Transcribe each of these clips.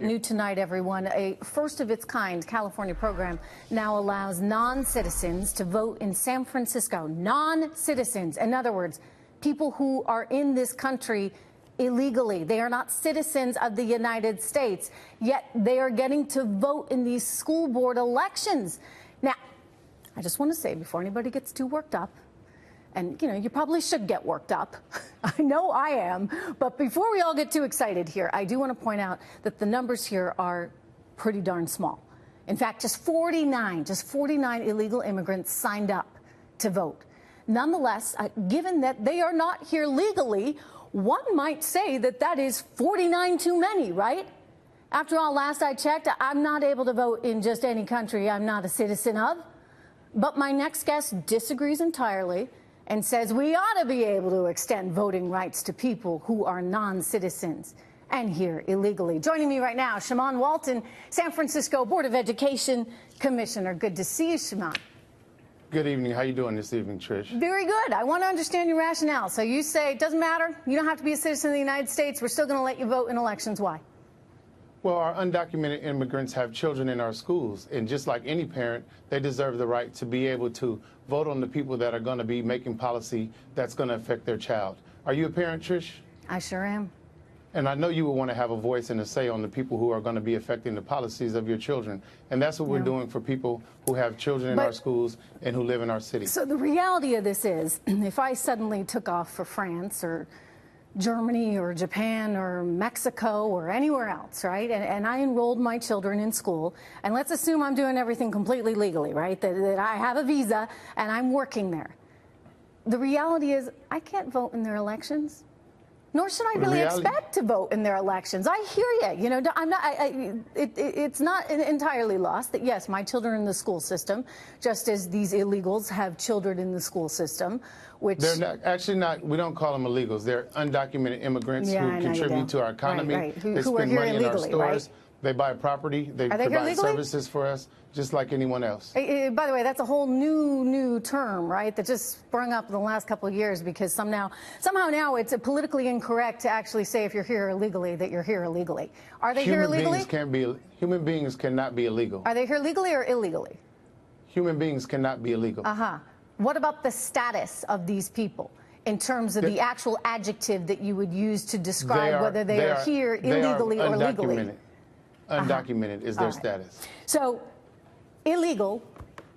New tonight, everyone. A first of its kind California program now allows non-citizens to vote in San Francisco. Non-citizens, in other words, people who are in this country illegally. They are not citizens of the United States, yet they are getting to vote in these school board elections. Now, I just want to say before anybody gets too worked up, and, you know, you probably should get worked up. I know I am. But before we all get too excited here, I do want to point out that the numbers here are pretty darn small. In fact, just 49 illegal immigrants signed up to vote. Nonetheless, given that they are not here legally, one might say that that is 49 too many, right? After all, last I checked, I'm not able to vote in just any country I'm not a citizen of. But my next guest disagrees entirely and says we ought to be able to extend voting rights to people who are non-citizens and here illegally. Joining me right now, Shamann Walton, San Francisco Board of Education Commissioner. Good to see you, Shamann. Good evening. How you doing this evening, Trish? Very good. I want to understand your rationale. So you say it doesn't matter. You don't have to be a citizen of the United States. We're still going to let you vote in elections. Why? Well, our undocumented immigrants have children in our schools, and just like any parent, they deserve the right to be able to vote on the people that are going to be making policy that's going to affect their child. Are you a parent, Trish? I sure am. And I know you would want to have a voice and a say on the people who are going to be affecting the policies of your children. And that's what we're doing for people who have children in our schools and who live in our city. So the reality of this is, if I suddenly took off for France or Germany or Japan or Mexico or anywhere else, right? And I enrolled my children in school, and let's assume I'm doing everything completely legally, right? That I have a visa and I'm working there. The reality is I can't vote in their elections, nor should I really expect to vote in their elections. I hear you. You know, I'm not. It's not entirely lost that yes, my children are in the school system, just as these illegals have children in the school system. Which they're not, actually not. We don't call them illegals. They're undocumented immigrants who contribute to our economy. Right. They who spend are here money illegally, in our stores. right? They buy property. They provide services for us, just like anyone else. By the way, that's a whole new term, right, that just sprung up in the last couple of years because somehow now it's politically incorrect to actually say if you're here illegally that you're here illegally. Are they here illegally? Human beings cannot be illegal. Are they here legally or illegally? Human beings cannot be illegal. What about the status of these people in terms of the actual adjective that you would use to describe whether they are here illegally or legally? Undocumented is their status. So illegal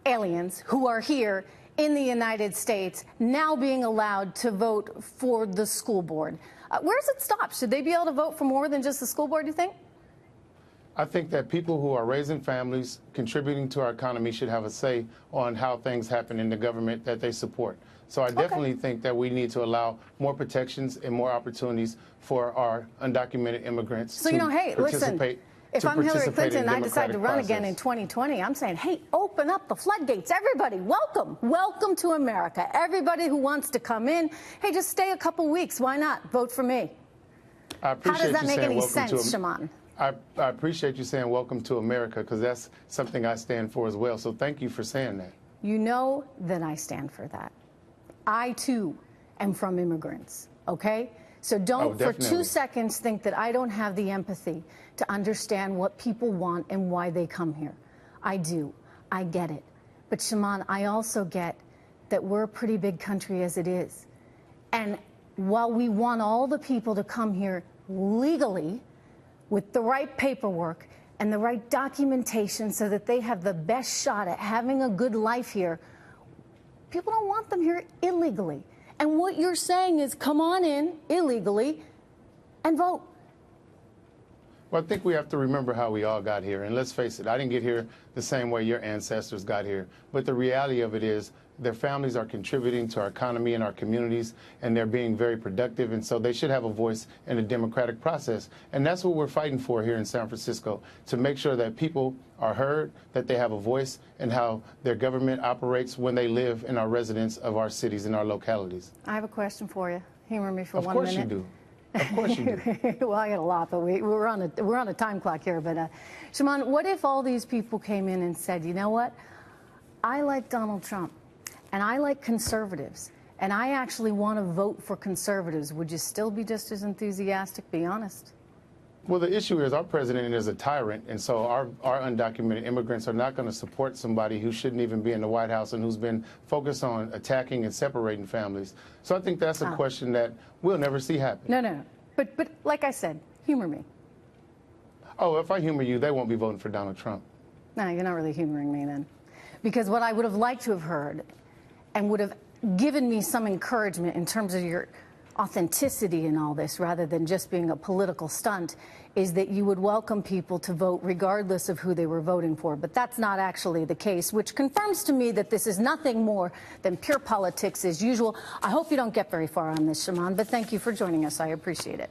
aliens who are here in the United States now being allowed to vote for the school board. Where does it stop? Should they be able to vote for more than just the school board, do you think? I think that people who are raising families, contributing to our economy, should have a say on how things happen in the government that they support. So I definitely think that we need to allow more protections and more opportunities for our undocumented immigrants so, you know, hey, listen, if I'm Hillary Clinton and I decide to run again in 2020, I'm saying, hey, open up the floodgates. Everybody, welcome. Welcome to America. Everybody who wants to come in, hey, just stay a couple weeks. Why not? Vote for me. How does that make any sense, Shamann? I appreciate you saying welcome to America because that's something I stand for as well. So thank you for saying that. You know that I stand for that. I, too, am from immigrants, okay? So don't for 2 seconds think that I don't have the empathy to understand what people want and why they come here. I do. I get it. But, Shamann, I also get that we're a pretty big country as it is. And while we want all the people to come here legally, with the right paperwork and the right documentation so that they have the best shot at having a good life here, people don't want them here illegally. And what you're saying is come on in illegally and vote. Well, I think we have to remember how we all got here. And let's face it, I didn't get here the same way your ancestors got here. But the reality of it is their families are contributing to our economy and our communities, and they're being very productive. And so they should have a voice in the democratic process. And that's what we're fighting for here in San Francisco, to make sure that people are heard, that they have a voice in how their government operates when they live in our residence of our cities and our localities. I have a question for you. Humor me for 1 minute. Of course you do. Of course you do. Well, I got a lot, but we're on a time clock here. But Shamann, what if all these people came in and said, you know what, I like Donald Trump, and I like conservatives, and I actually want to vote for conservatives? Would you still be just as enthusiastic? Be honest. Well, the issue is our president is a tyrant, and so our undocumented immigrants are not going to support somebody who shouldn't even be in the White House and who's been focused on attacking and separating families. So I think that's a question that we'll never see happen. No. But like I said, humor me. Oh, if I humor you, they won't be voting for Donald Trump. No, you're not really humoring me then. Because what I would have liked to have heard and would have given me some encouragement in terms of your authenticity in all this, rather than just being a political stunt, is that you would welcome people to vote regardless of who they were voting for. But that's not actually the case, which confirms to me that this is nothing more than pure politics as usual. I hope you don't get very far on this, Shaman, but thank you for joining us. I appreciate it.